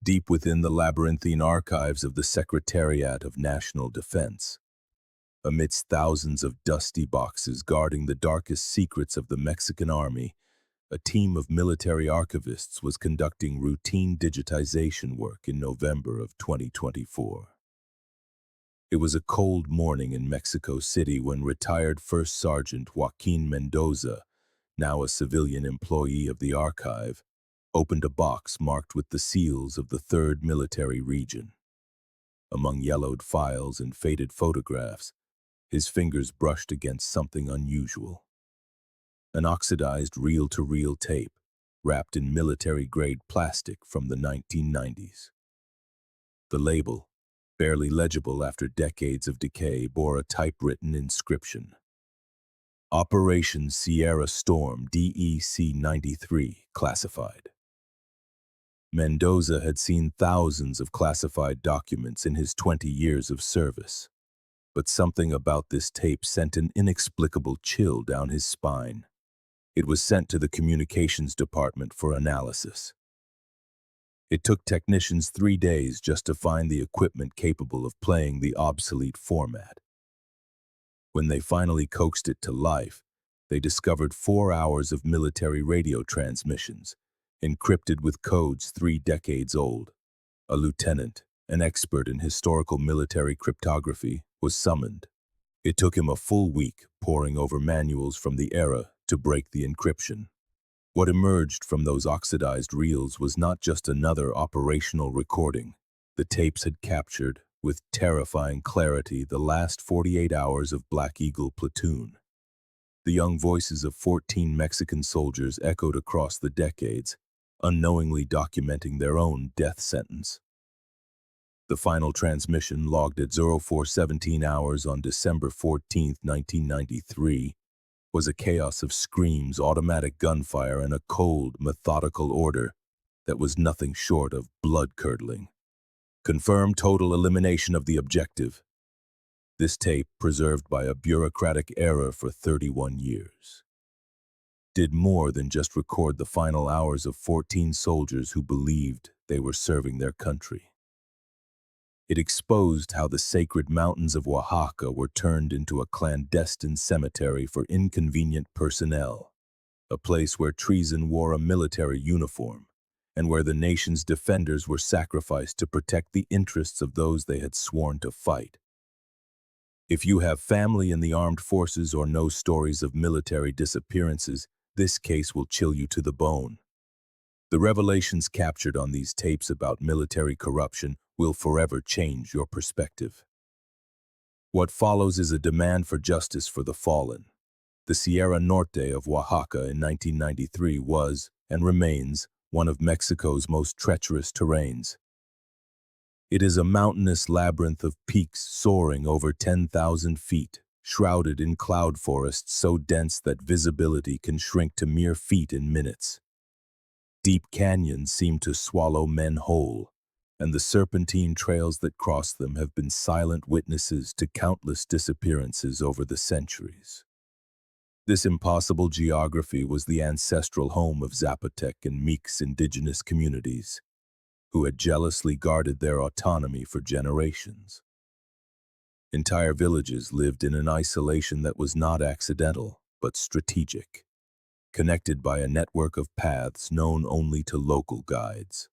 deep within the labyrinthine archives of the Secretariat of National Defense. Amidst thousands of dusty boxes guarding the darkest secrets of the Mexican army, a team of military archivists was conducting routine digitization work in November of 2024. It was a cold morning in Mexico City when retired First Sergeant Joaquín Mendoza, now a civilian employee of the archive, opened a box marked with the seals of the 3rd Military Region. Among yellowed files and faded photographs, his fingers brushed against something unusual. An oxidized reel-to-reel tape, wrapped in military-grade plastic from the 1990s. The label, barely legible after decades of decay, bore a typewritten inscription. Operation Sierra Storm DEC 93, classified. Mendoza had seen thousands of classified documents in his 20 years of service, but something about this tape sent an inexplicable chill down his spine. It was sent to the communications department for analysis. It took technicians 3 days just to find the equipment capable of playing the obsolete format. When they finally coaxed it to life, they discovered 4 hours of military radio transmissions, encrypted with codes 3 decades old. A lieutenant, an expert in historical military cryptography, was summoned. It took him a full week poring over manuals from the era to break the encryption. What emerged from those oxidized reels was not just another operational recording. The tapes had captured, with terrifying clarity, the last 48 hours of Black Eagle Platoon. The young voices of 14 Mexican soldiers echoed across the decades, unknowingly documenting their own death sentence. The final transmission, logged at 0417 hours on December 14, 1993, was a chaos of screams, automatic gunfire, and a cold, methodical order that was nothing short of blood-curdling. Confirm total elimination of the objective. This tape, preserved by a bureaucratic error for 31 years, did more than just record the final hours of 14 soldiers who believed they were serving their country. It exposed how the sacred mountains of Oaxaca were turned into a clandestine cemetery for inconvenient personnel, a place where treason wore a military uniform, and where the nation's defenders were sacrificed to protect the interests of those they had sworn to fight. If you have family in the armed forces or know stories of military disappearances, this case will chill you to the bone. The revelations captured on these tapes about military corruption will forever change your perspective. What follows is a demand for justice for the fallen. The Sierra Norte of Oaxaca in 1993 was, and remains, one of Mexico's most treacherous terrains. It is a mountainous labyrinth of peaks soaring over 10,000 feet, shrouded in cloud forests so dense that visibility can shrink to mere feet in minutes. Deep canyons seem to swallow men whole, and the serpentine trails that cross them have been silent witnesses to countless disappearances over the centuries. This impossible geography was the ancestral home of Zapotec and Mix indigenous communities, who had jealously guarded their autonomy for generations. Entire villages lived in an isolation that was not accidental, but strategic, connected by a network of paths known only to local guides.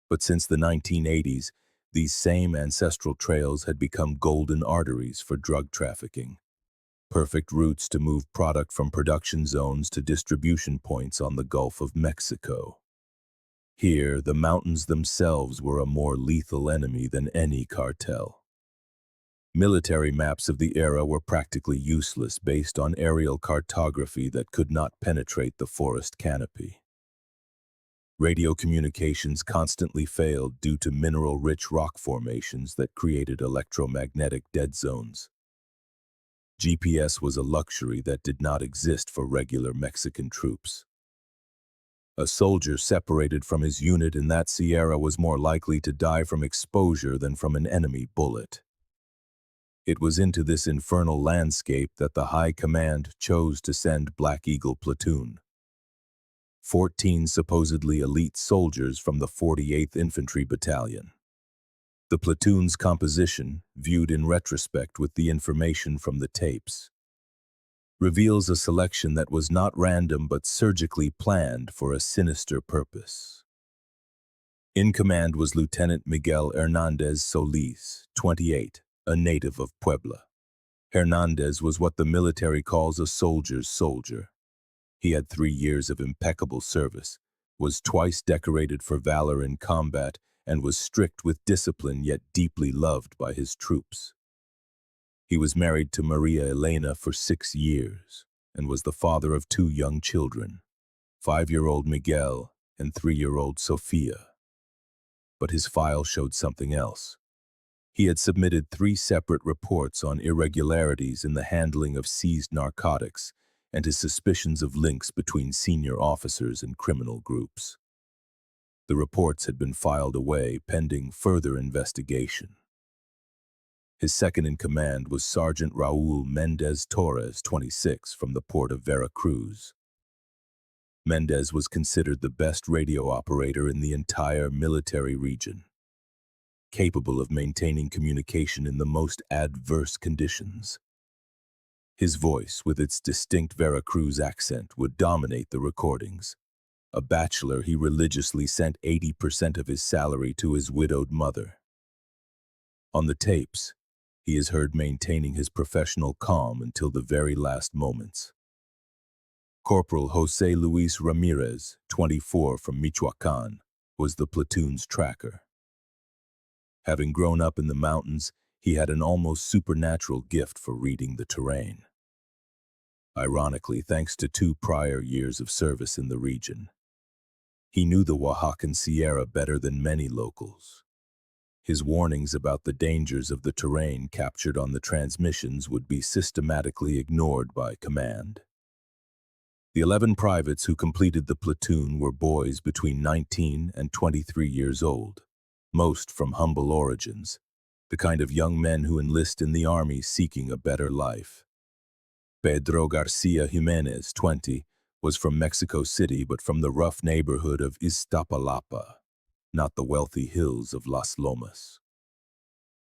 But since the 1980s, these same ancestral trails had become golden arteries for drug trafficking, perfect routes to move product from production zones to distribution points on the Gulf of Mexico. Here, the mountains themselves were a more lethal enemy than any cartel. Military maps of the era were practically useless based on aerial cartography that could not penetrate the forest canopy. Radio communications constantly failed due to mineral-rich rock formations that created electromagnetic dead zones. GPS was a luxury that did not exist for regular Mexican troops. A soldier separated from his unit in that Sierra was more likely to die from exposure than from an enemy bullet. It was into this infernal landscape that the High Command chose to send Black Eagle Platoon. 14 supposedly elite soldiers from the 48th Infantry Battalion. The platoon's composition, viewed in retrospect with the information from the tapes, reveals a selection that was not random but surgically planned for a sinister purpose. In command was Lieutenant Miguel Hernandez Solis, 28, a native of Puebla. Hernandez was what the military calls a soldier's soldier. He had 3 years of impeccable service, was twice decorated for valor in combat, and was strict with discipline yet deeply loved by his troops. He was married to Maria Elena for 6 years and was the father of 2 young children, 5-year-old Miguel and 3-year-old Sofia. But his file showed something else. He had submitted 3 separate reports on irregularities in the handling of seized narcotics and his suspicions of links between senior officers and criminal groups. The reports had been filed away pending further investigation. His second-in-command was Sergeant Raul Mendez Torres, 26, from the port of Veracruz. Mendez was considered the best radio operator in the entire military region, capable of maintaining communication in the most adverse conditions. His voice, with its distinct Veracruz accent, would dominate the recordings. A bachelor, he religiously sent 80% of his salary to his widowed mother. On the tapes, he is heard maintaining his professional calm until the very last moments. Corporal Jose Luis Ramirez, 24, from Michoacán, was the platoon's tracker. Having grown up in the mountains, he had an almost supernatural gift for reading the terrain. Ironically, thanks to 2 prior years of service in the region, he knew the Oaxacan Sierra better than many locals. His warnings about the dangers of the terrain captured on the transmissions would be systematically ignored by command. The 11 privates who completed the platoon were boys between 19 and 23 years old, most from humble origins, the kind of young men who enlist in the army seeking a better life. Pedro Garcia Jimenez, 20, was from Mexico City but from the rough neighborhood of Iztapalapa, not the wealthy hills of Las Lomas.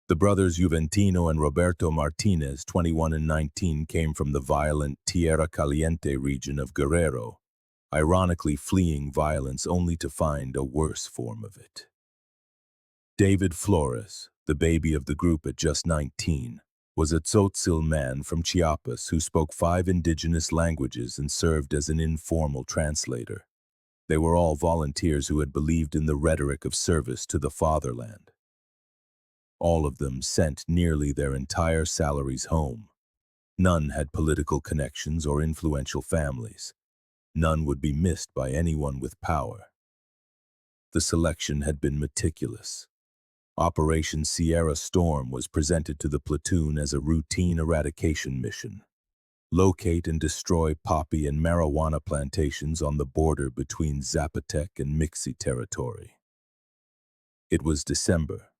The brothers Juventino and Roberto Martinez, 21 and 19, came from the violent Tierra Caliente region of Guerrero, ironically fleeing violence only to find a worse form of it. David Flores, the baby of the group at just 19, was a Tzotzil man from Chiapas who spoke 5 indigenous languages and served as an informal translator. They were all volunteers who had believed in the rhetoric of service to the fatherland. All of them sent nearly their entire salaries home. None had political connections or influential families. None would be missed by anyone with power. The selection had been meticulous. Operation Sierra Storm was presented to the platoon as a routine eradication mission. Locate and destroy poppy and marijuana plantations on the border between Zapotec and Mixi territory. It was December,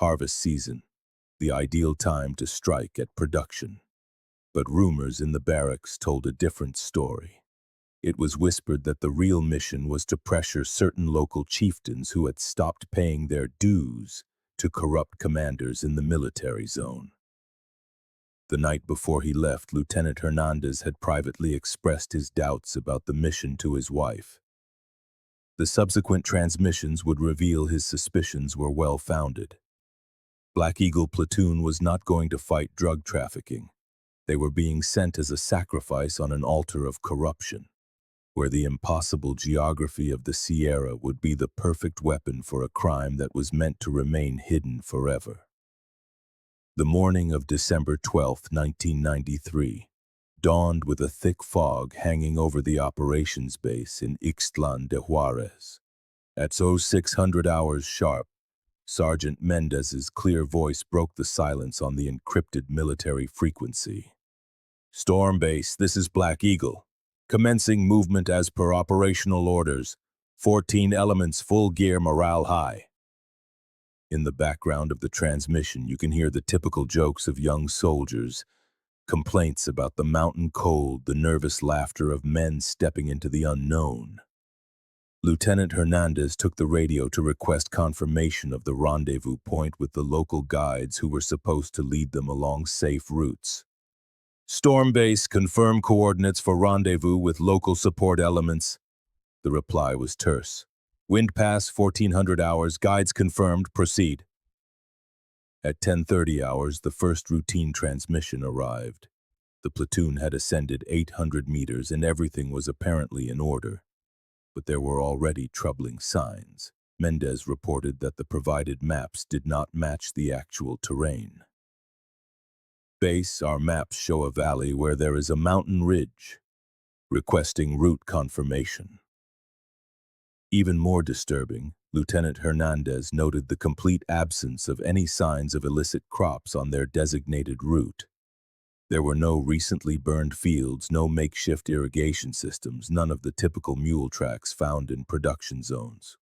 harvest season, the ideal time to strike at production. But rumors in the barracks told a different story. It was whispered that the real mission was to pressure certain local chieftains who had stopped paying their dues to corrupt commanders in the military zone. The night before he left, Lieutenant Hernandez had privately expressed his doubts about the mission to his wife. The subsequent transmissions would reveal his suspicions were well-founded. Black Eagle Platoon was not going to fight drug trafficking. They were being sent as a sacrifice on an altar of corruption, where the impossible geography of the Sierra would be the perfect weapon for a crime that was meant to remain hidden forever. The morning of December 12, 1993, dawned with a thick fog hanging over the operations base in Ixtlan de Juarez. At 0600 hours sharp, Sergeant Mendez's clear voice broke the silence on the encrypted military frequency. "Storm Base, this is Black Eagle. Commencing movement as per operational orders. 14 elements, full gear, morale high." In the background of the transmission, you can hear the typical jokes of young soldiers, complaints about the mountain cold, the nervous laughter of men stepping into the unknown. Lieutenant Hernandez took the radio to request confirmation of the rendezvous point with the local guides who were supposed to lead them along safe routes. Storm base, confirm coordinates for rendezvous with local support elements. The reply was terse. Wind pass 1400 hours, guides confirmed, proceed. At 10:30 hours, the first routine transmission arrived. The platoon had ascended 800 meters and everything was apparently in order. But there were already troubling signs. Mendez reported that the provided maps did not match the actual terrain. Base, our maps show a valley where there is a mountain ridge. Requesting route confirmation. Even more disturbing, Lieutenant Hernandez noted the complete absence of any signs of illicit crops on their designated route. There were no recently burned fields, no makeshift irrigation systems, none of the typical mule tracks found in production zones.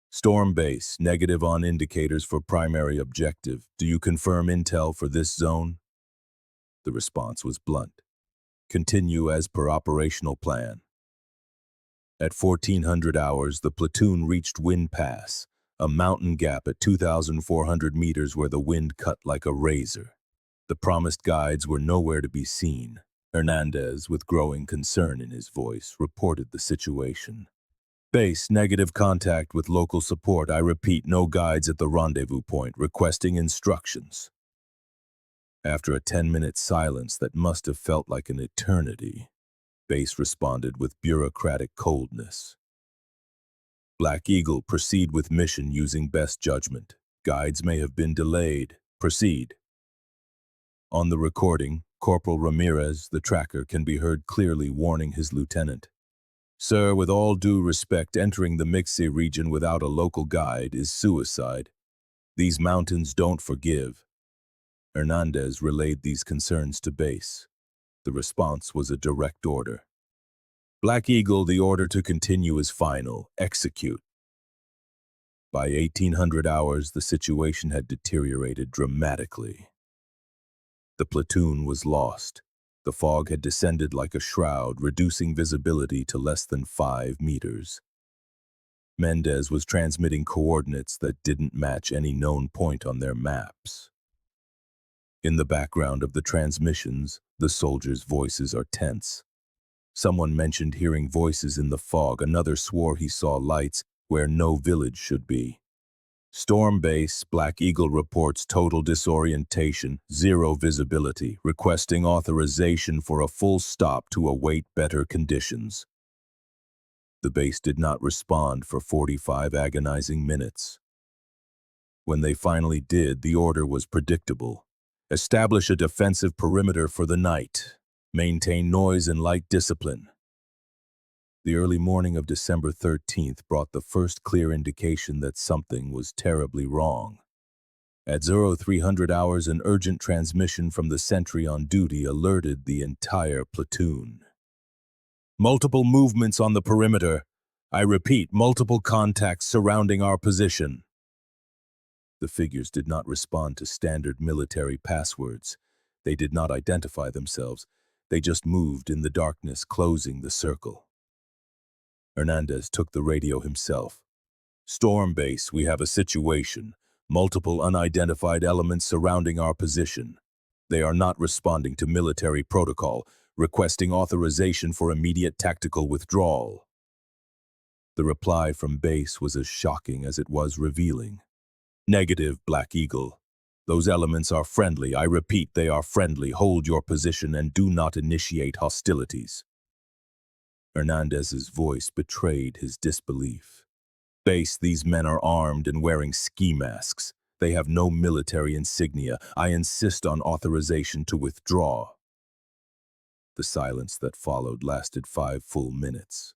Storm base, negative on indicators for primary objective. Do you confirm intel for this zone? The response was blunt. Continue as per operational plan. At 1400 hours, the platoon reached Wind Pass, a mountain gap at 2,400 meters where the wind cut like a razor. The promised guides were nowhere to be seen. Hernandez, with growing concern in his voice, reported the situation. Base, negative contact with local support. I repeat, no guides at the rendezvous point, requesting instructions. After a 10-minute silence that must have felt like an eternity, Base responded with bureaucratic coldness. Black Eagle, proceed with mission using best judgment. Guides may have been delayed. Proceed. On the recording, Corporal Ramirez, the tracker, can be heard clearly warning his lieutenant. Sir, with all due respect, entering the Mixe region without a local guide is suicide. These mountains don't forgive. Hernandez relayed these concerns to Base. The response was a direct order. Black Eagle, the order to continue is final. Execute. By 1800 hours, the situation had deteriorated dramatically. The platoon was lost. The fog had descended like a shroud, reducing visibility to less than 5 meters. Mendez was transmitting coordinates that didn't match any known point on their maps. In the background of the transmissions, the soldiers' voices are tense. Someone mentioned hearing voices in the fog. Another swore he saw lights where no village should be. Storm base, Black Eagle reports total disorientation, zero visibility, requesting authorization for a full stop to await better conditions. The base did not respond for 45 agonizing minutes. When they finally did, the order was predictable. Establish a defensive perimeter for the night. Maintain noise and light discipline. The early morning of December 13th brought the first clear indication that something was terribly wrong. At 0300 hours, an urgent transmission from the sentry on duty alerted the entire platoon. Multiple movements on the perimeter. I repeat, multiple contacts surrounding our position. The figures did not respond to standard military passwords. They did not identify themselves. They just moved in the darkness, closing the circle. Hernandez took the radio himself. Storm base, we have a situation. Multiple unidentified elements surrounding our position. They are not responding to military protocol, requesting authorization for immediate tactical withdrawal. The reply from base was as shocking as it was revealing. Negative, Black Eagle. Those elements are friendly. I repeat, they are friendly. Hold your position and do not initiate hostilities. Hernandez's voice betrayed his disbelief. Base, these men are armed and wearing ski masks. They have no military insignia. I insist on authorization to withdraw. The silence that followed lasted 5 full minutes.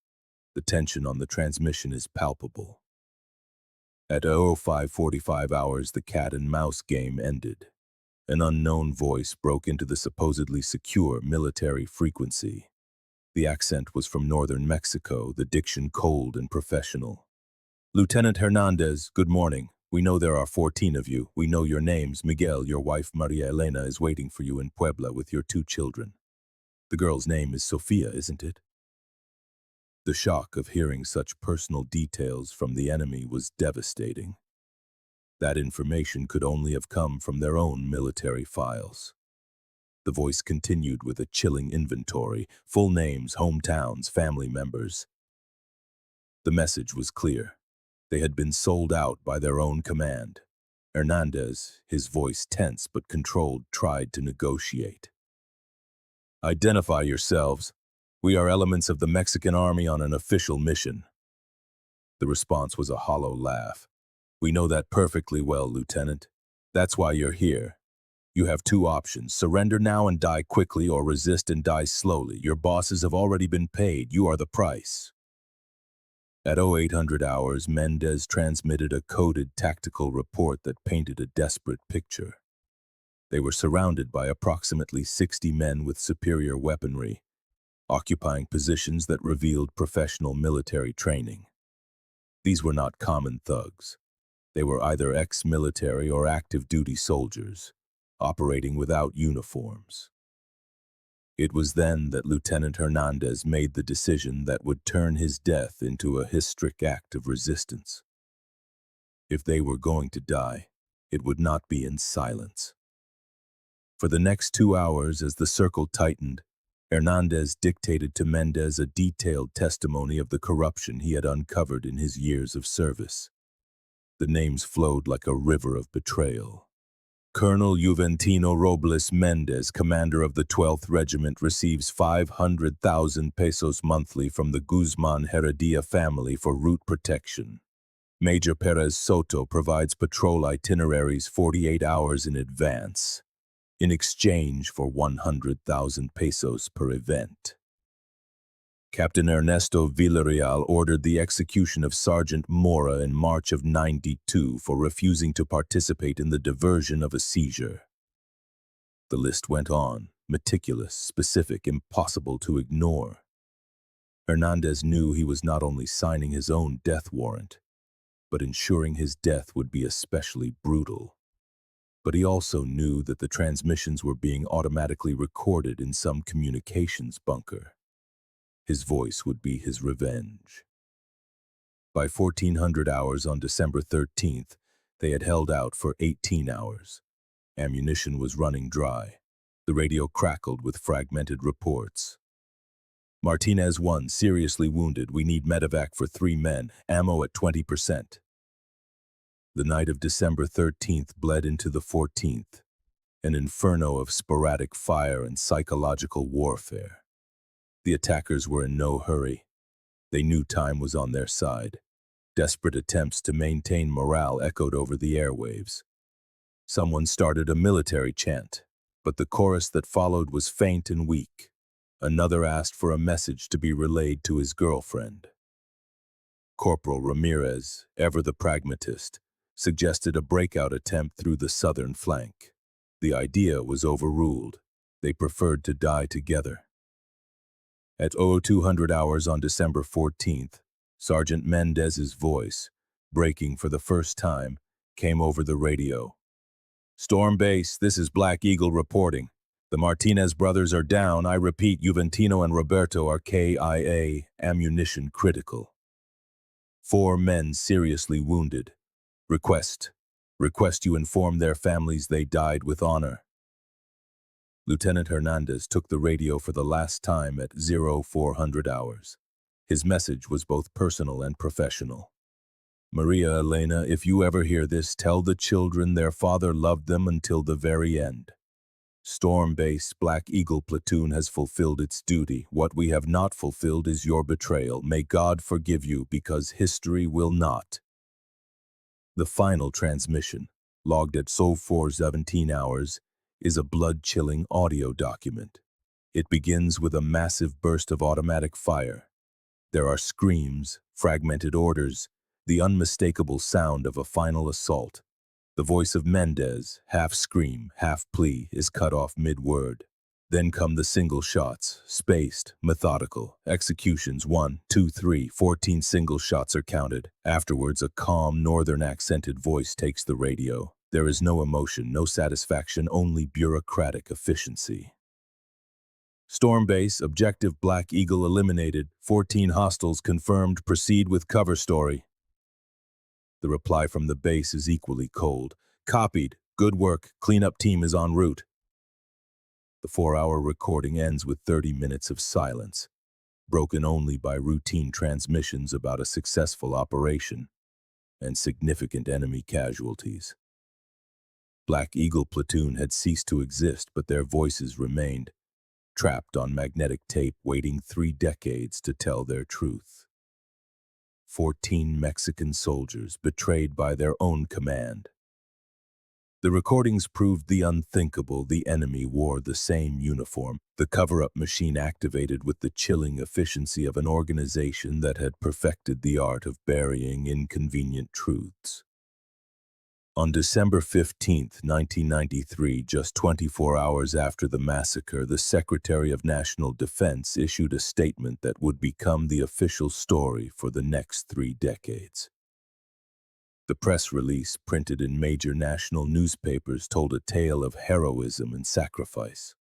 The tension on the transmission is palpable. At 05:45 hours, the cat and mouse game ended. An unknown voice broke into the supposedly secure military frequency. The accent was from northern Mexico, the diction cold and professional. Lieutenant Hernandez, good morning. We know there are 14 of you. We know your names. Miguel, your wife Maria Elena is waiting for you in Puebla with your 2 children. The girl's name is Sofia, isn't it? The shock of hearing such personal details from the enemy was devastating. That information could only have come from their own military files. The voice continued with a chilling inventory, full names, hometowns, family members. The message was clear. They had been sold out by their own command. Hernandez, his voice tense but controlled, tried to negotiate. "Identify yourselves. We are elements of the Mexican army on an official mission." The response was a hollow laugh. "We know that perfectly well, Lieutenant. That's why you're here. You have two options: surrender now and die quickly, or resist and die slowly. Your bosses have already been paid. You are the price." At 0800 hours, Mendez transmitted a coded tactical report that painted a desperate picture. They were surrounded by approximately 60 men with superior weaponry, occupying positions that revealed professional military training. These were not common thugs. They were either ex-military or active-duty soldiers, operating without uniforms. It was then that Lieutenant Hernandez made the decision that would turn his death into a historic act of resistance. If they were going to die, it would not be in silence. For the next 2 hours, as the circle tightened, Hernandez dictated to Mendez a detailed testimony of the corruption he had uncovered in his years of service. The names flowed like a river of betrayal. Colonel Juventino Robles Mendez, commander of the 12th Regiment, receives 500,000 pesos monthly from the Guzman Heredia family for route protection. Major Perez Soto provides patrol itineraries 48 hours in advance, in exchange for 100,000 pesos per event. Captain Ernesto Villarreal ordered the execution of Sergeant Mora in March of '92 for refusing to participate in the diversion of a seizure. The list went on, meticulous, specific, impossible to ignore. Hernandez knew he was not only signing his own death warrant, but ensuring his death would be especially brutal. But he also knew that the transmissions were being automatically recorded in some communications bunker. His voice would be his revenge. By 1400 hours on December 13th, they had held out for 18 hours. Ammunition was running dry. The radio crackled with fragmented reports. "Martinez 1, seriously wounded. We need medevac for 3 men. Ammo at 20%. The night of December 13th bled into the 14th, an inferno of sporadic fire and psychological warfare. The attackers were in no hurry. They knew time was on their side. Desperate attempts to maintain morale echoed over the airwaves. Someone started a military chant, but the chorus that followed was faint and weak. Another asked for a message to be relayed to his girlfriend. Corporal Ramirez, ever the pragmatist, suggested a breakout attempt through the southern flank. The idea was overruled. They preferred to die together. At 0200 hours on December 14th, Sergeant Mendez's voice, breaking for the first time, came over the radio. "Storm Base, this is Black Eagle reporting. The Martinez brothers are down. I repeat, Juventino and Roberto are KIA, ammunition critical. 4 men seriously wounded. Request you inform their families they died with honor." Lieutenant Hernandez took the radio for the last time at 0400 hours. His message was both personal and professional. "Maria Elena, if you ever hear this, tell the children their father loved them until the very end. Storm Base, Black Eagle Platoon has fulfilled its duty. What we have not fulfilled is your betrayal. May God forgive you, because history will not." The final transmission, logged at 0417 hours, is a blood-chilling audio document. It begins with a massive burst of automatic fire. There are screams, fragmented orders, the unmistakable sound of a final assault. The voice of Mendez, half scream, half plea, is cut off mid-word. Then come the single shots, spaced, methodical, executions 1, 2, 3, 14 single shots are counted. Afterwards, a calm, northern accented voice takes the radio. There is no emotion, no satisfaction, only bureaucratic efficiency. Storm base, objective Black Eagle eliminated, 14 hostiles confirmed, proceed with cover story. The reply from the base is equally cold. Copied, good work, cleanup team is en route. The 4-hour recording ends with 30 minutes of silence, broken only by routine transmissions about a successful operation and significant enemy casualties. Black Eagle Platoon had ceased to exist, but their voices remained, trapped on magnetic tape, waiting 3 decades to tell their truth. 14 Mexican soldiers betrayed by their own command. The recordings proved the unthinkable. The enemy wore the same uniform, the cover-up machine activated with the chilling efficiency of an organization that had perfected the art of burying inconvenient truths. On December 15, 1993, just 24 hours after the massacre, the Secretary of National Defense issued a statement that would become the official story for the next 3 decades. The press release, printed in major national newspapers, told a tale of heroism and sacrifice.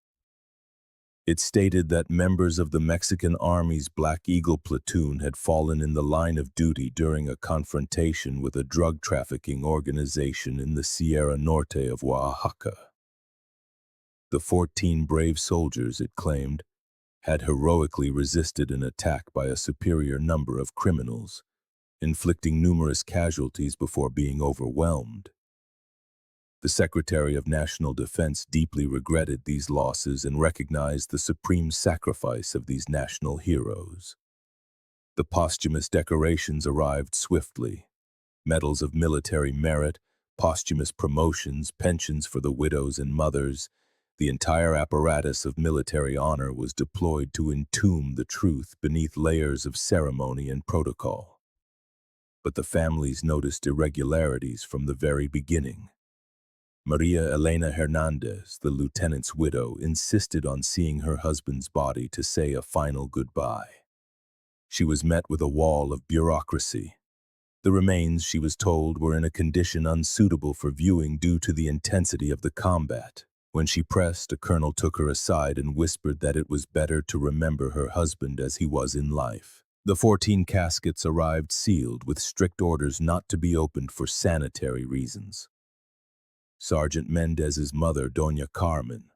It stated that members of the Mexican Army's Black Eagle Platoon had fallen in the line of duty during a confrontation with a drug trafficking organization in the Sierra Norte of Oaxaca. The 14 brave soldiers, it claimed, had heroically resisted an attack by a superior number of criminals, inflicting numerous casualties before being overwhelmed. The Secretary of National Defense deeply regretted these losses and recognized the supreme sacrifice of these national heroes. The posthumous decorations arrived swiftly: medals of military merit, posthumous promotions, pensions for the widows and mothers. The entire apparatus of military honor was deployed to entomb the truth beneath layers of ceremony and protocol. But the families noticed irregularities from the very beginning. Maria Elena Hernandez, the lieutenant's widow, insisted on seeing her husband's body to say a final goodbye. She was met with a wall of bureaucracy. The remains, she was told, were in a condition unsuitable for viewing due to the intensity of the combat. When she pressed, a colonel took her aside and whispered that it was better to remember her husband as he was in life. The 14 caskets arrived sealed with strict orders not to be opened for sanitary reasons. Sergeant Mendez's mother, Doña Carmen,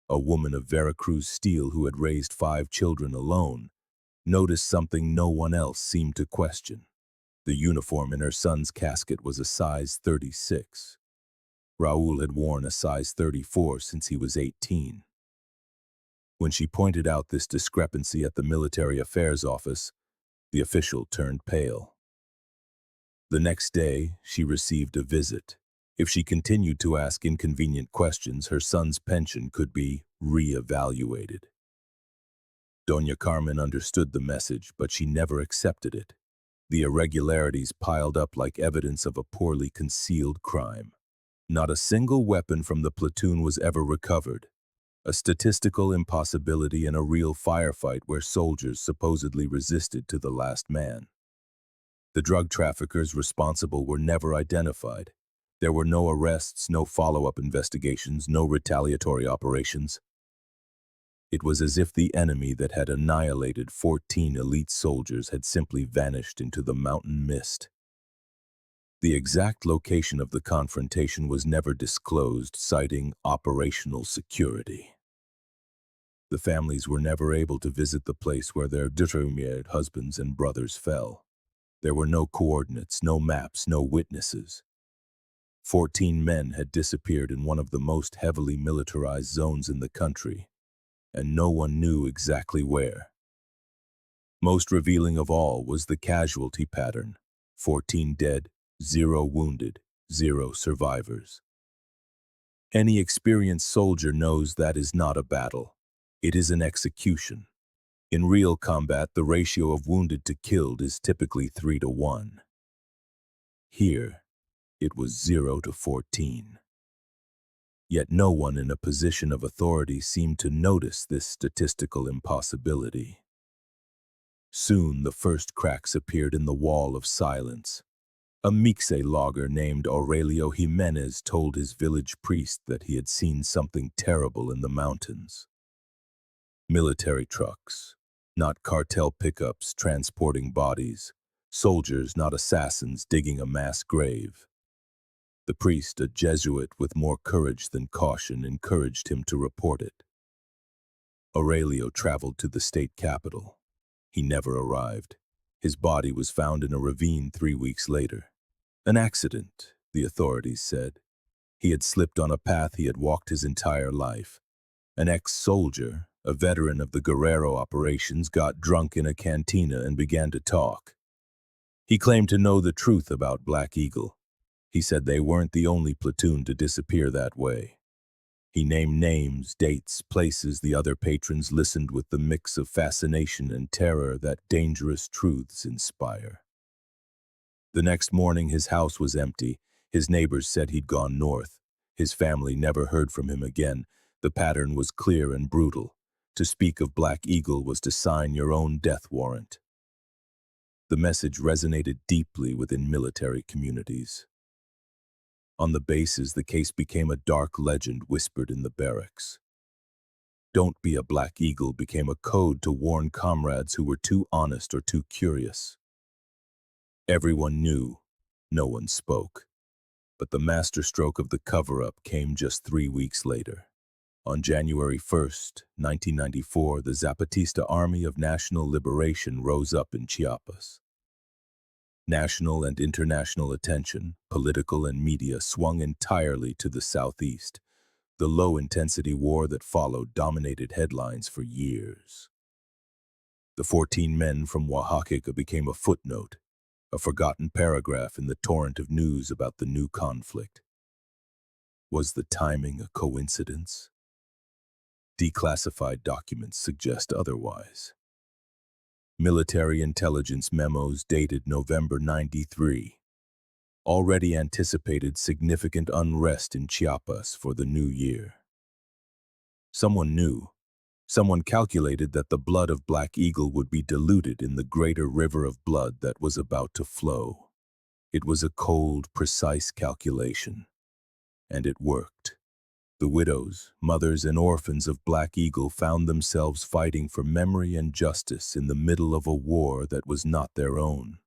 a woman of Veracruz steel who had raised 5 children alone, noticed something no one else seemed to question. The uniform in her son's casket was a size 36. Raúl had worn a size 34 since he was 18. When she pointed out this discrepancy at the military affairs office, the official turned pale. The next day, she received a visit. If she continued to ask inconvenient questions, her son's pension could be re-evaluated. Doña Carmen understood the message, but she never accepted it. The irregularities piled up like evidence of a poorly concealed crime. Not a single weapon from the platoon was ever recovered. A statistical impossibility in a real firefight where soldiers supposedly resisted to the last man. The drug traffickers responsible were never identified. There were no arrests, no follow-up investigations, no retaliatory operations. It was as if the enemy that had annihilated 14 elite soldiers had simply vanished into the mountain mist. The exact location of the confrontation was never disclosed, citing operational security. The families were never able to visit the place where their determined husbands and brothers fell. There were no coordinates, no maps, no witnesses. 14 men had disappeared in one of the most heavily militarized zones in the country, and no one knew exactly where. Most revealing of all was the casualty pattern: 14 dead, 0 wounded, 0 survivors. Any experienced soldier knows that is not a battle. It is an execution. In real combat, the ratio of wounded to killed is typically 3 to 1. Here, it was 0 to 14. Yet no one in a position of authority seemed to notice this statistical impossibility. Soon, the first cracks appeared in the wall of silence. A Mixe logger named Aurelio Jimenez told his village priest that he had seen something terrible in the mountains. Military trucks, not cartel pickups transporting bodies, soldiers, not assassins, digging a mass grave. The priest, a Jesuit with more courage than caution, encouraged him to report it. Aurelio traveled to the state capital. He never arrived. His body was found in a ravine 3 weeks later. An accident, the authorities said. He had slipped on a path he had walked his entire life. An ex-soldier, a veteran of the Guerrero operations, got drunk in a cantina and began to talk. He claimed to know the truth about Black Eagle. He said they weren't the only platoon to disappear that way. He named names, dates, places. The other patrons listened with the mix of fascination and terror that dangerous truths inspire. The next morning his house was empty. His neighbors said he'd gone north. His family never heard from him again. The pattern was clear and brutal. To speak of Black Eagle was to sign your own death warrant. The message resonated deeply within military communities. On the bases, the case became a dark legend whispered in the barracks. "Don't be a Black Eagle" became a code to warn comrades who were too honest or too curious. Everyone knew, no one spoke. But the masterstroke of the cover-up came just 3 weeks later. On January 1st, 1994, the Zapatista Army of National Liberation rose up in Chiapas. National and international attention, political and media, swung entirely to the southeast. The low-intensity war that followed dominated headlines for years. The 14 men from Oaxaca became a footnote, a forgotten paragraph in the torrent of news about the new conflict. Was the timing a coincidence? Declassified documents suggest otherwise. Military intelligence memos dated November '93 already anticipated significant unrest in Chiapas for the new year. Someone knew. Someone calculated that the blood of Black Eagle would be diluted in the greater river of blood that was about to flow. It was a cold, precise calculation. And it worked. The widows, mothers, and orphans of Black Eagle found themselves fighting for memory and justice in the middle of a war that was not their own.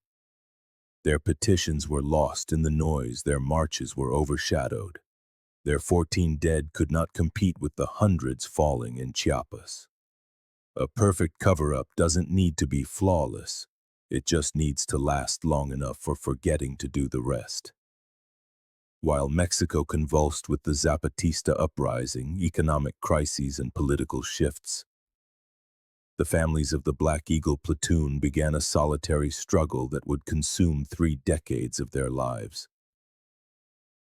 Their petitions were lost in the noise, their marches were overshadowed. Their 14 dead could not compete with the hundreds falling in Chiapas. A perfect cover-up doesn't need to be flawless. It just needs to last long enough for forgetting to do the rest. While Mexico convulsed with the Zapatista uprising, economic crises, and political shifts, the families of the Black Eagle Platoon began a solitary struggle that would consume 3 decades of their lives.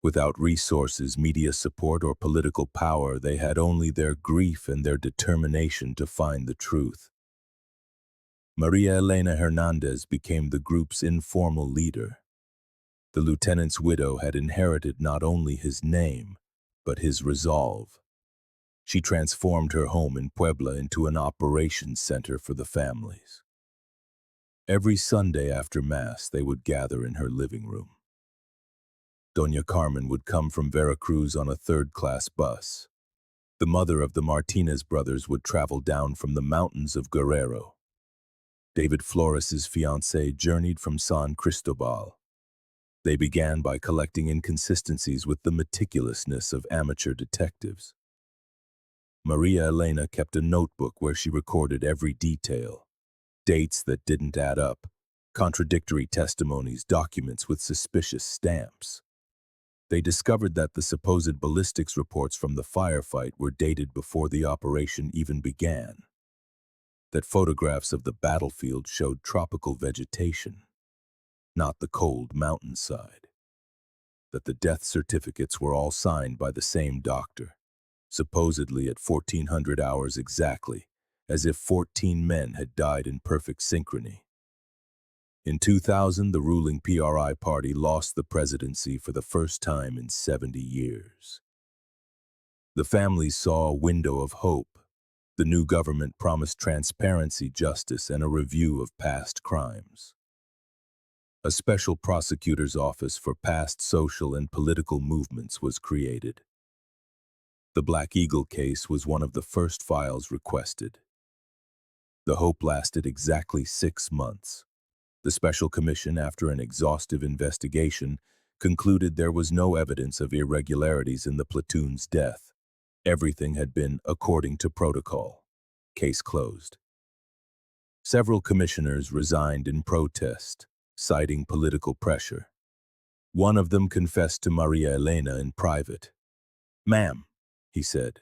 Without resources, media support, or political power, they had only their grief and their determination to find the truth. Maria Elena Hernandez became the group's informal leader. The lieutenant's widow had inherited not only his name, but his resolve. She transformed her home in Puebla into an operations center for the families. Every Sunday after Mass, they would gather in her living room. Doña Carmen would come from Veracruz on a third-class bus. The mother of the Martinez brothers would travel down from the mountains of Guerrero. David Flores's fiancée journeyed from San Cristobal. They began by collecting inconsistencies with the meticulousness of amateur detectives. Maria Elena kept a notebook where she recorded every detail. Dates that didn't add up, contradictory testimonies, documents with suspicious stamps. They discovered that the supposed ballistics reports from the firefight were dated before the operation even began. That photographs of the battlefield showed tropical vegetation, not the cold mountainside. That the death certificates were all signed by the same doctor, supposedly at 1400 hours exactly, as if 14 men had died in perfect synchrony. In 2000, the ruling PRI party lost the presidency for the first time in 70 years. The families saw a window of hope. The new government promised transparency, justice, and a review of past crimes. A special prosecutor's office for past social and political movements was created. The Black Eagle case was one of the first files requested. The hope lasted exactly 6 months. The Special Commission, after an exhaustive investigation, concluded there was no evidence of irregularities in the platoon's death. Everything had been according to protocol. Case closed. Several commissioners resigned in protest, citing political pressure. One of them confessed to Maria Elena in private. "Ma'am," he said,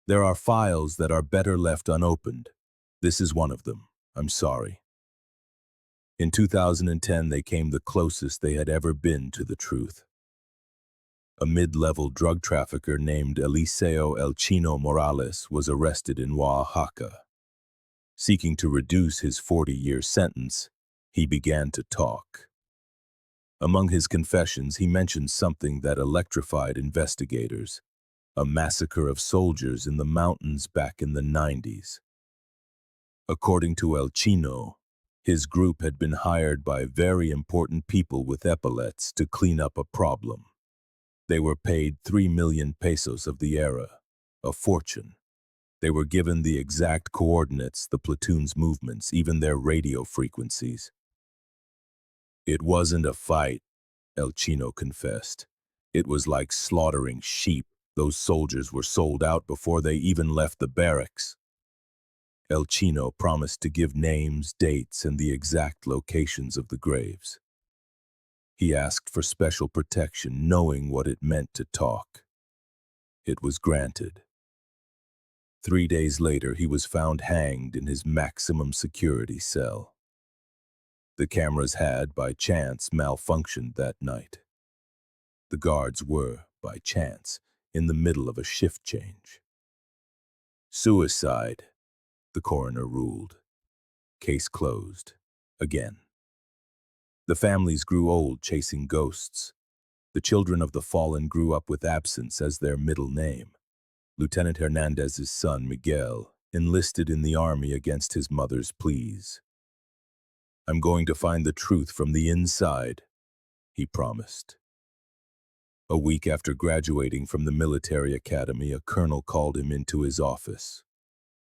"there are files that are better left unopened. This is one of them. I'm sorry." In 2010, they came the closest they had ever been to the truth. A mid-level drug trafficker named Eliseo El Chino Morales was arrested in Oaxaca. Seeking to reduce his 40-year sentence, he began to talk. Among his confessions, he mentioned something that electrified investigators: a massacre of soldiers in the mountains back in the 90s. According to El Chino, his group had been hired by very important people with epaulets to clean up a problem. They were paid 3 million pesos of the era, a fortune. They were given the exact coordinates, the platoon's movements, even their radio frequencies. "It wasn't a fight," El Chino confessed. "It was like slaughtering sheep. Those soldiers were sold out before they even left the barracks." El Chino promised to give names, dates, and the exact locations of the graves. He asked for special protection, knowing what it meant to talk. It was granted. 3 days later, he was found hanged in his maximum security cell. The cameras had, by chance, malfunctioned that night. The guards were, by chance, in the middle of a shift change. "Suicide," the coroner ruled. Case closed. Again. The families grew old chasing ghosts. The children of the fallen grew up with absence as their middle name. Lieutenant Hernandez's son, Miguel, enlisted in the army against his mother's pleas. "I'm going to find the truth from the inside," he promised. A week after graduating from the military academy, a colonel called him into his office.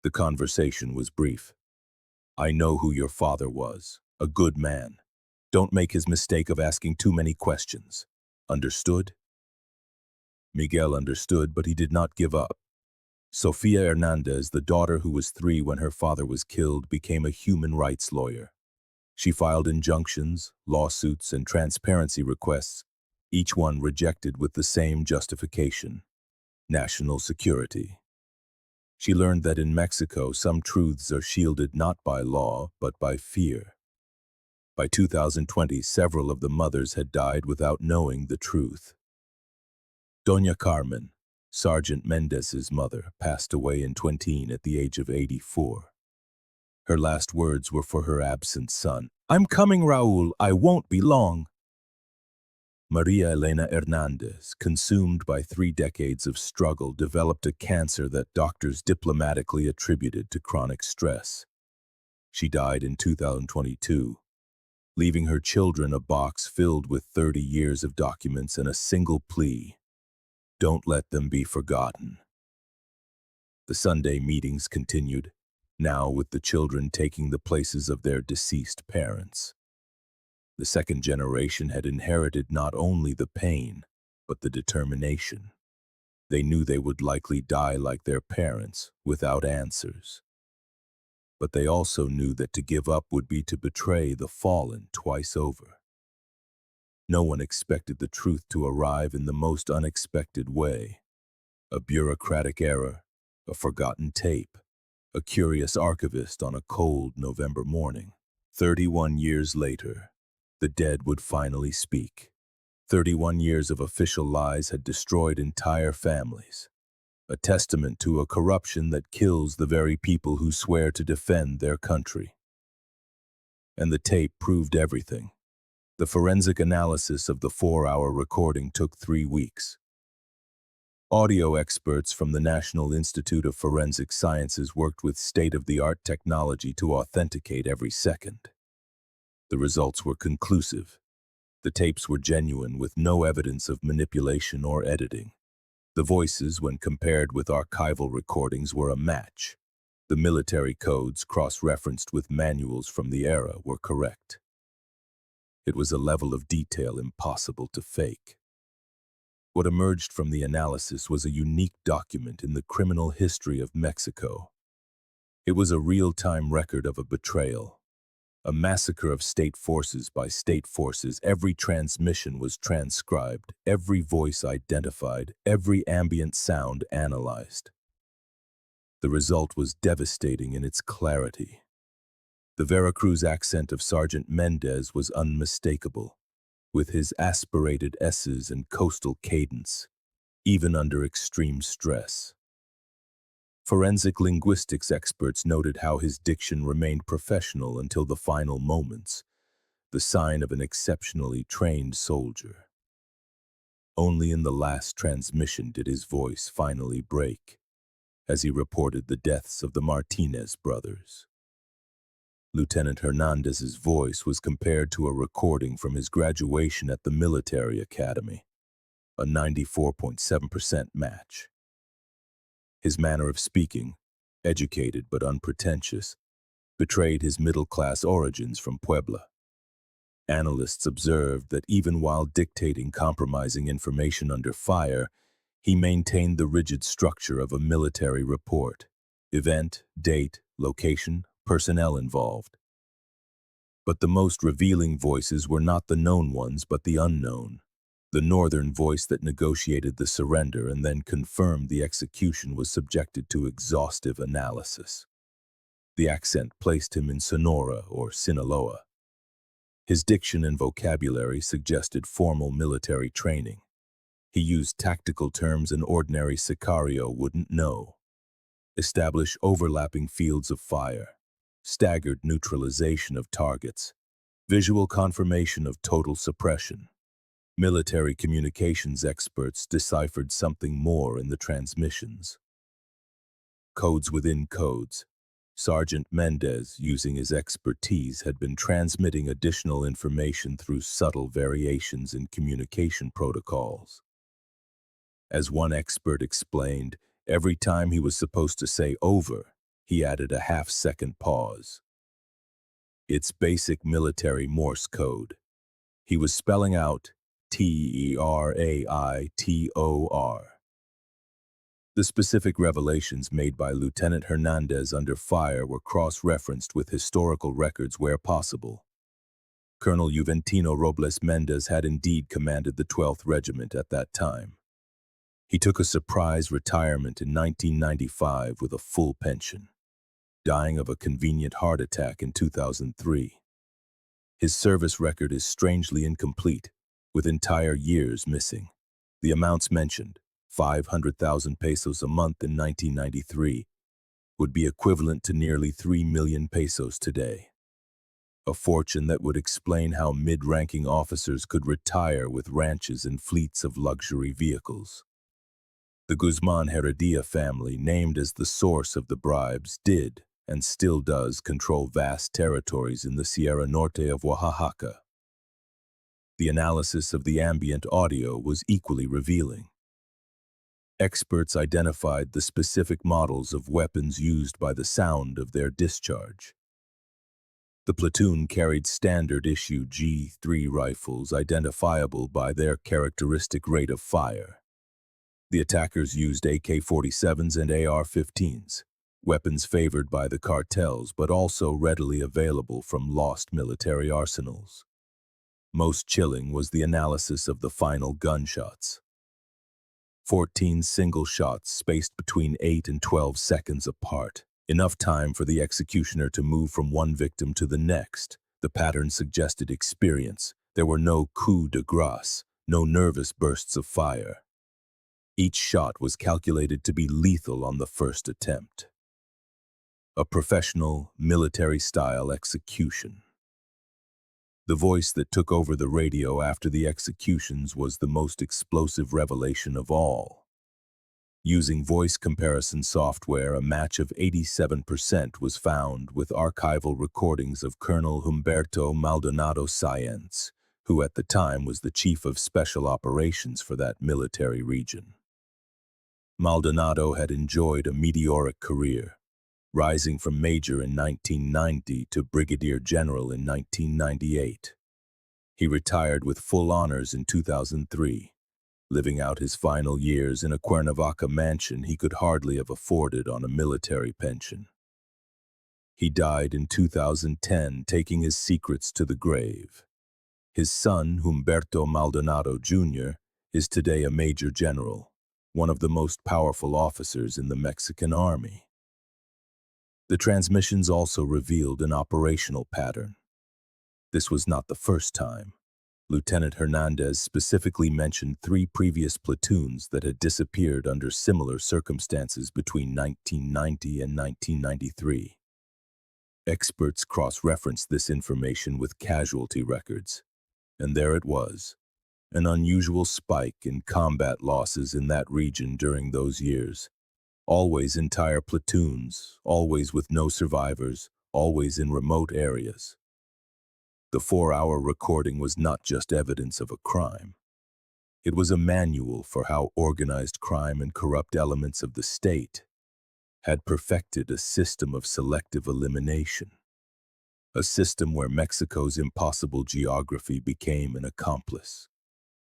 The conversation was brief. "I know who your father was, a good man. Don't make his mistake of asking too many questions. Understood?" Miguel understood, but he did not give up. Sofia Hernandez, the daughter who was 3 when her father was killed, became a human rights lawyer. She filed injunctions, lawsuits, and transparency requests, each one rejected with the same justification: national security. She learned that in Mexico, some truths are shielded not by law, but by fear. By 2020, several of the mothers had died without knowing the truth. Doña Carmen, Sergeant Mendez's mother, passed away in 2010 at the age of 84. Her last words were for her absent son: "I'm coming, Raúl, I won't be long." Maria Elena Hernandez, consumed by 3 decades of struggle, developed a cancer that doctors diplomatically attributed to chronic stress. She died in 2022, leaving her children a box filled with 30 years of documents and a single plea: don't let them be forgotten. The Sunday meetings continued, now with the children taking the places of their deceased parents. The second generation had inherited not only the pain, but the determination. They knew they would likely die like their parents, without answers. But they also knew that to give up would be to betray the fallen twice over. No one expected the truth to arrive in the most unexpected way: a bureaucratic error, a forgotten tape, a curious archivist on a cold November morning. 31 years later, the dead would finally speak. 31 years of official lies had destroyed entire families, a testament to a corruption that kills the very people who swear to defend their country. And the tape proved everything. The forensic analysis of the 4-hour recording took 3 weeks. Audio experts from the National Institute of Forensic Sciences worked with state-of-the-art technology to authenticate every second. The results were conclusive. The tapes were genuine, with no evidence of manipulation or editing. The voices, when compared with archival recordings, were a match. The military codes, cross-referenced with manuals from the era, were correct. It was a level of detail impossible to fake. What emerged from the analysis was a unique document in the criminal history of Mexico. It was a real-time record of a betrayal, a massacre of state forces by state forces. Every transmission was transcribed, every voice identified, every ambient sound analyzed. The result was devastating in its clarity. The Veracruz accent of Sergeant Mendez was unmistakable, with his aspirated S's and coastal cadence, even under extreme stress. Forensic linguistics experts noted how his diction remained professional until the final moments, the sign of an exceptionally trained soldier. Only in the last transmission did his voice finally break, as he reported the deaths of the Martinez brothers. Lieutenant Hernandez's voice was compared to a recording from his graduation at the military academy, a 94.7% match. His manner of speaking, educated but unpretentious, betrayed his middle-class origins from Puebla. Analysts observed that even while dictating compromising information under fire, he maintained the rigid structure of a military report: event, date, location, personnel involved. But the most revealing voices were not the known ones but the unknown. The northern voice that negotiated the surrender and then confirmed the execution was subjected to exhaustive analysis. The accent placed him in Sonora or Sinaloa. His diction and vocabulary suggested formal military training. He used tactical terms an ordinary sicario wouldn't know. Establish overlapping fields of fire, staggered neutralization of targets, visual confirmation of total suppression. Military communications experts deciphered something more in the transmissions. Codes within codes. Sergeant Mendez, using his expertise, had been transmitting additional information through subtle variations in communication protocols. As one expert explained, every time he was supposed to say over, he added a half-second pause. It's basic military Morse code. He was spelling out T-E-R-A-I-T-O-R. The specific revelations made by Lieutenant Hernandez under fire were cross-referenced with historical records where possible. Colonel Juventino Robles Mendez had indeed commanded the 12th Regiment at that time. He took a surprise retirement in 1995 with a full pension, dying of a convenient heart attack in 2003. His service record is strangely incomplete, with entire years missing. The amounts mentioned, 500,000 pesos a month in 1993, would be equivalent to nearly 3 million pesos today. A fortune that would explain how mid-ranking officers could retire with ranches and fleets of luxury vehicles. The Guzman Heredia family, named as the source of the bribes, did, and still does, control vast territories in the Sierra Norte of Oaxaca. The analysis of the ambient audio was equally revealing. Experts identified the specific models of weapons used by the sound of their discharge. The platoon carried standard-issue G3 rifles identifiable by their characteristic rate of fire. The attackers used AK-47s and AR-15s, weapons favored by the cartels but also readily available from lost military arsenals. Most chilling was the analysis of the final gunshots. 14 single shots spaced between 8 and 12 seconds apart, enough time for the executioner to move from one victim to the next. The pattern suggested experience. There were no coups de grace, no nervous bursts of fire. Each shot was calculated to be lethal on the first attempt. A professional, military-style execution. The voice that took over the radio after the executions was the most explosive revelation of all. Using voice comparison software, a match of 87% was found with archival recordings of Colonel Humberto Maldonado Sáenz, who at the time was the chief of special operations for that military region. Maldonado had enjoyed a meteoric career. rising from major in 1990 to brigadier general in 1998. He retired with full honors in 2003, living out his final years in a Cuernavaca mansion he could hardly have afforded on a military pension. He died in 2010, taking his secrets to the grave. His son, Humberto Maldonado Jr., is today a major general, one of the most powerful officers in the Mexican army. The transmissions also revealed an operational pattern. This was not the first time. Lieutenant Hernandez specifically mentioned 3 previous platoons that had disappeared under similar circumstances between 1990 and 1993. Experts cross-referenced this information with casualty records, and there it was, an unusual spike in combat losses in that region during those years. Always entire platoons, always with no survivors, always in remote areas. The 4-hour recording was not just evidence of a crime. It was a manual for how organized crime and corrupt elements of the state had perfected a system of selective elimination. A system where Mexico's impossible geography became an accomplice,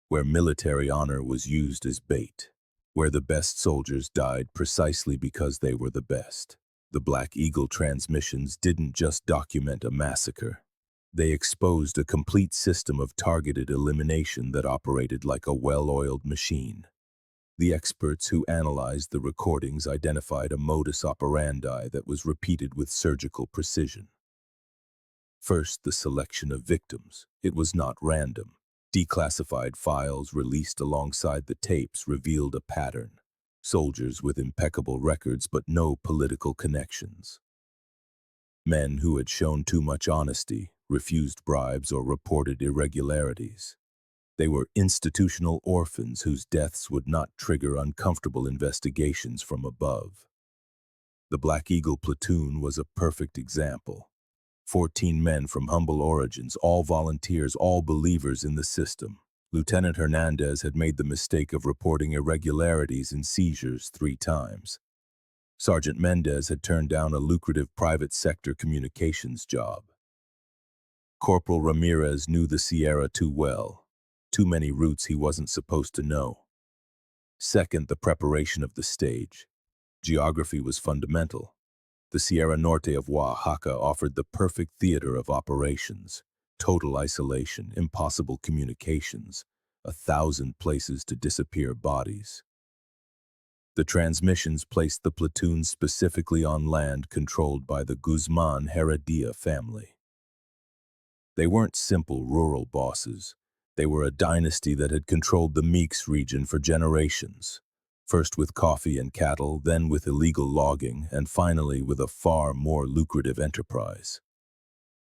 where military honor was used as bait, where the best soldiers died precisely because they were the best. The Black Eagle transmissions didn't just document a massacre. They exposed a complete system of targeted elimination that operated like a well-oiled machine. The experts who analyzed the recordings identified a modus operandi that was repeated with surgical precision. First, the selection of victims. It was not random. Declassified files released alongside the tapes revealed a pattern. Soldiers with impeccable records but no political connections. Men who had shown too much honesty, refused bribes, or reported irregularities. They were institutional orphans whose deaths would not trigger uncomfortable investigations from above. The Black Eagle Platoon was a perfect example. 14 men from humble origins, all volunteers, all believers in the system. Lieutenant Hernandez had made the mistake of reporting irregularities in seizures 3 times. Sergeant Mendez had turned down a lucrative private sector communications job. Corporal Ramirez knew the Sierra too well. Too many routes he wasn't supposed to know. Second, the preparation of the stage. Geography was fundamental. The Sierra Norte of Oaxaca offered the perfect theater of operations. Total isolation, impossible communications, 1,000 places to disappear bodies. The transmissions placed the platoon specifically on land controlled by the Guzman Heredia family. They weren't simple rural bosses. They were a dynasty that had controlled the Meeks region for generations, first with coffee and cattle, then with illegal logging, and finally with a far more lucrative enterprise,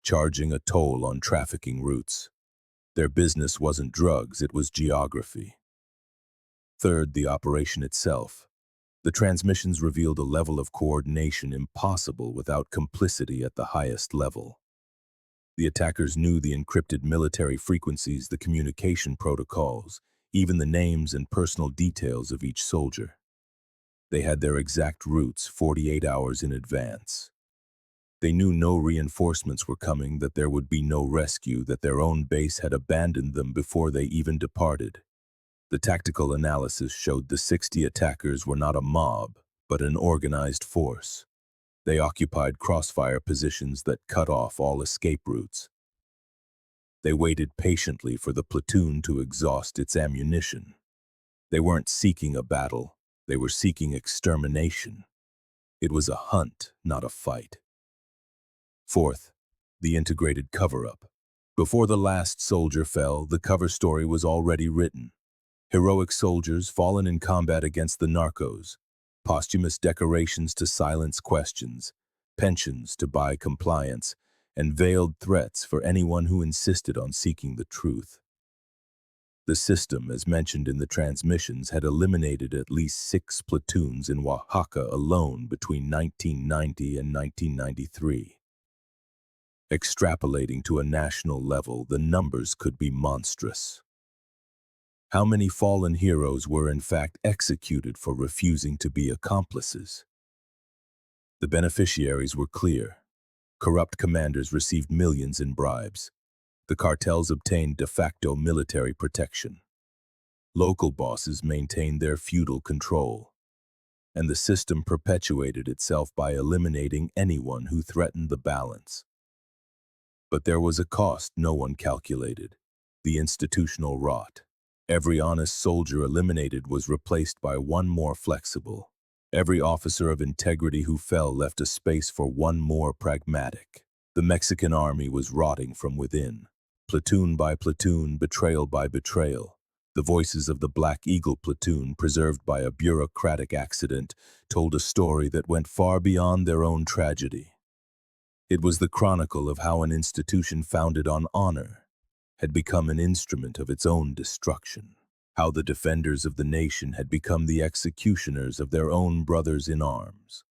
charging a toll on trafficking routes. Their business wasn't drugs, it was geography. Third, the operation itself. The transmissions revealed a level of coordination impossible without complicity at the highest level. The attackers knew the encrypted military frequencies, the communication protocols, even the names and personal details of each soldier. They had their exact routes 48 hours in advance. They knew no reinforcements were coming, that there would be no rescue, that their own base had abandoned them before they even departed. The tactical analysis showed the 60 attackers were not a mob, but an organized force. They occupied crossfire positions that cut off all escape routes. They waited patiently for the platoon to exhaust its ammunition. They weren't seeking a battle, they were seeking extermination. It was a hunt, not a fight. Fourth, the integrated cover-up. Before the last soldier fell, the cover story was already written. Heroic soldiers fallen in combat against the narcos, posthumous decorations to silence questions, pensions to buy compliance, and veiled threats for anyone who insisted on seeking the truth. The system, as mentioned in the transmissions, had eliminated at least 6 platoons in Oaxaca alone between 1990 and 1993. Extrapolating to a national level, the numbers could be monstrous. How many fallen heroes were in fact executed for refusing to be accomplices? The beneficiaries were clear. Corrupt commanders received millions in bribes. The cartels obtained de facto military protection. Local bosses maintained their feudal control. And the system perpetuated itself by eliminating anyone who threatened the balance. But there was a cost no one calculated: the institutional rot. Every honest soldier eliminated was replaced by one more flexible. Every officer of integrity who fell left a space for one more pragmatic. The Mexican army was rotting from within. Platoon by platoon, betrayal by betrayal. The voices of the Black Eagle Platoon, preserved by a bureaucratic accident, told a story that went far beyond their own tragedy. It was the chronicle of how an institution founded on honor had become an instrument of its own destruction, how the defenders of the nation had become the executioners of their own brothers in arms.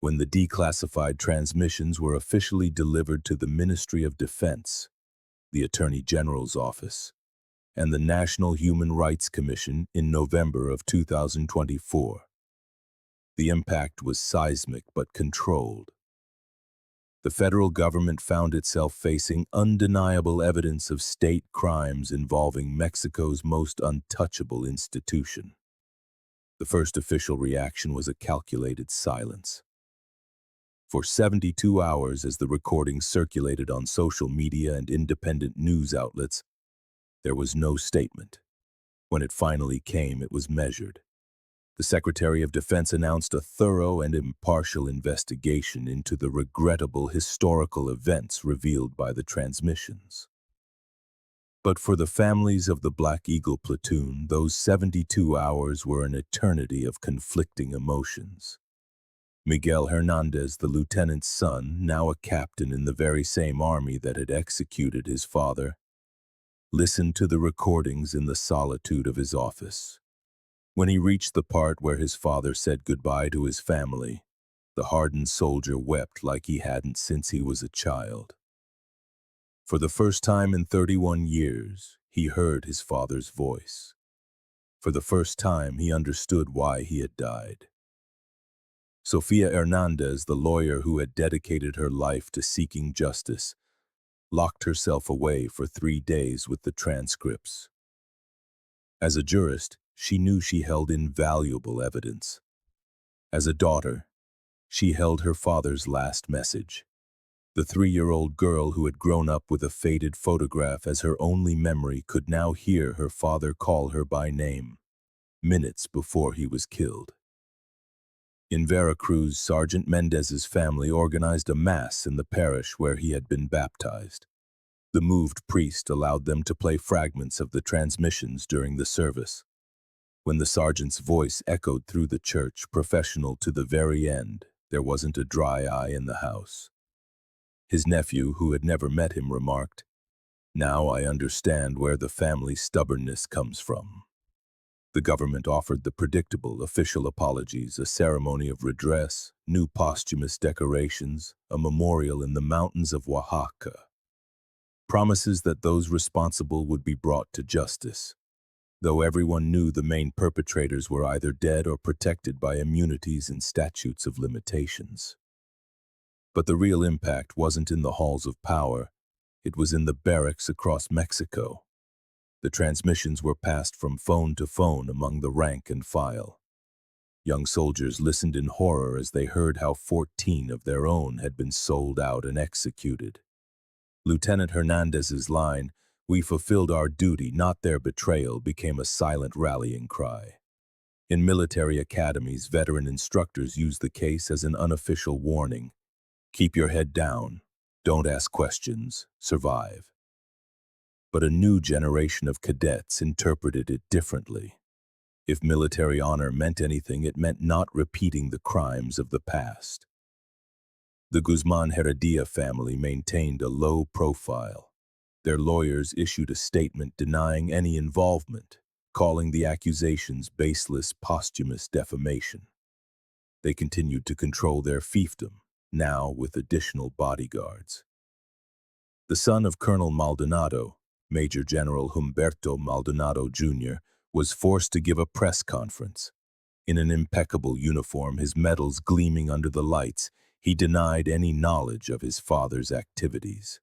When the declassified transmissions were officially delivered to the Ministry of Defense, the Attorney General's office, and the National Human Rights Commission in November of 2024, the impact was seismic but controlled. The federal government found itself facing undeniable evidence of state crimes involving Mexico's most untouchable institution. The first official reaction was a calculated silence. For 72 hours, as the recording circulated on social media and independent news outlets, there was no statement. When it finally came, it was measured. The Secretary of Defense announced a thorough and impartial investigation into the regrettable historical events revealed by the transmissions. But for the families of the Black Eagle Platoon, those 72 hours were an eternity of conflicting emotions. Miguel Hernandez, the lieutenant's son, now a captain in the very same army that had executed his father, listened to the recordings in the solitude of his office. When he reached the part where his father said goodbye to his family, the hardened soldier wept like he hadn't since he was a child. For the first time in 31 years, he heard his father's voice. For the first time, he understood why he had died. Sofia Hernandez, the lawyer who had dedicated her life to seeking justice, locked herself away for 3 days with the transcripts. As a jurist, she knew she held invaluable evidence. As a daughter, she held her father's last message. The 3-year-old girl who had grown up with a faded photograph as her only memory could now hear her father call her by name, minutes before he was killed. In Veracruz, Sergeant Mendez's family organized a mass in the parish where he had been baptized. The moved priest allowed them to play fragments of the transmissions during the service. When the sergeant's voice echoed through the church, professional to the very end, there wasn't a dry eye in the house. His nephew, who had never met him, remarked, "Now I understand where the family stubbornness comes from." The government offered the predictable official apologies, a ceremony of redress, new posthumous decorations, a memorial in the mountains of Oaxaca. Promises that those responsible would be brought to justice, though everyone knew the main perpetrators were either dead or protected by immunities and statutes of limitations. But the real impact wasn't in the halls of power, it was in the barracks across Mexico. The transmissions were passed from phone to phone among the rank and file. Young soldiers listened in horror as they heard how 14 of their own had been sold out and executed. Lieutenant Hernandez's line, "We fulfilled our duty, not their betrayal," became a silent rallying cry. In military academies, veteran instructors use the case as an unofficial warning. Keep your head down, don't ask questions, survive. But a new generation of cadets interpreted it differently. If military honor meant anything, it meant not repeating the crimes of the past. The Guzman Heredia family maintained a low profile. Their lawyers issued a statement denying any involvement, calling the accusations baseless posthumous defamation. They continued to control their fiefdom, now with additional bodyguards. The son of Colonel Maldonado, Major General Humberto Maldonado Jr., was forced to give a press conference. In an impeccable uniform, his medals gleaming under the lights, he denied any knowledge of his father's activities.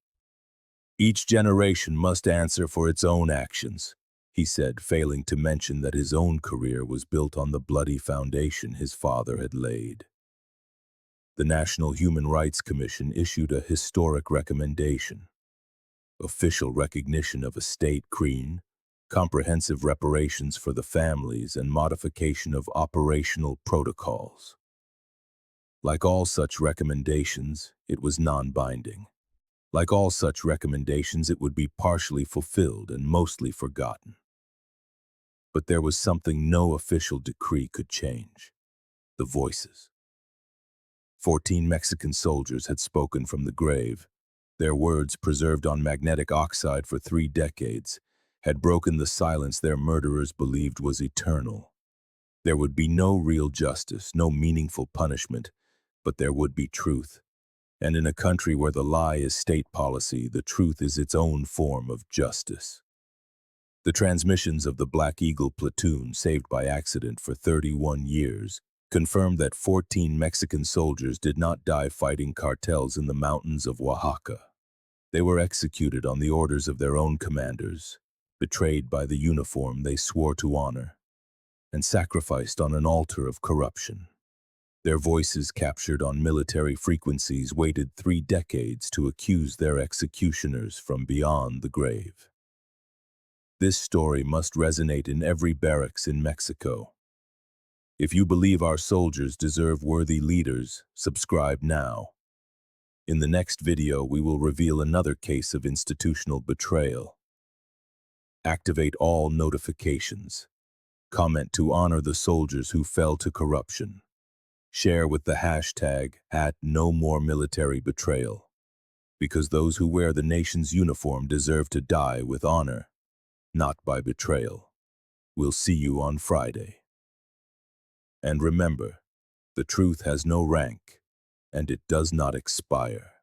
"Each generation must answer for its own actions," he said, failing to mention that his own career was built on the bloody foundation his father had laid. The National Human Rights Commission issued a historic recommendation: official recognition of a state crime, comprehensive reparations for the families, and modification of operational protocols. Like all such recommendations, it was non-binding. Like all such recommendations, it would be partially fulfilled and mostly forgotten. But there was something no official decree could change: the voices. 14 Mexican soldiers had spoken from the grave. Their words, preserved on magnetic oxide for 3 decades, had broken the silence their murderers believed was eternal. There would be no real justice, no meaningful punishment, but there would be truth. And in a country where the lie is state policy, the truth is its own form of justice. The transmissions of the Black Eagle Platoon, saved by accident for 31 years, confirmed that 14 Mexican soldiers did not die fighting cartels in the mountains of Oaxaca. They were executed on the orders of their own commanders, betrayed by the uniform they swore to honor, and sacrificed on an altar of corruption. Their voices, captured on military frequencies, waited 3 decades to accuse their executioners from beyond the grave. This story must resonate in every barracks in Mexico. If you believe our soldiers deserve worthy leaders, subscribe now. In the next video, we will reveal another case of institutional betrayal. Activate all notifications. Comment to honor the soldiers who fell to corruption. Share with the hashtag #NoMoreMilitaryBetrayal, because those who wear the nation's uniform deserve to die with honor, not by betrayal. We'll see you on Friday. And remember, the truth has no rank, and it does not expire.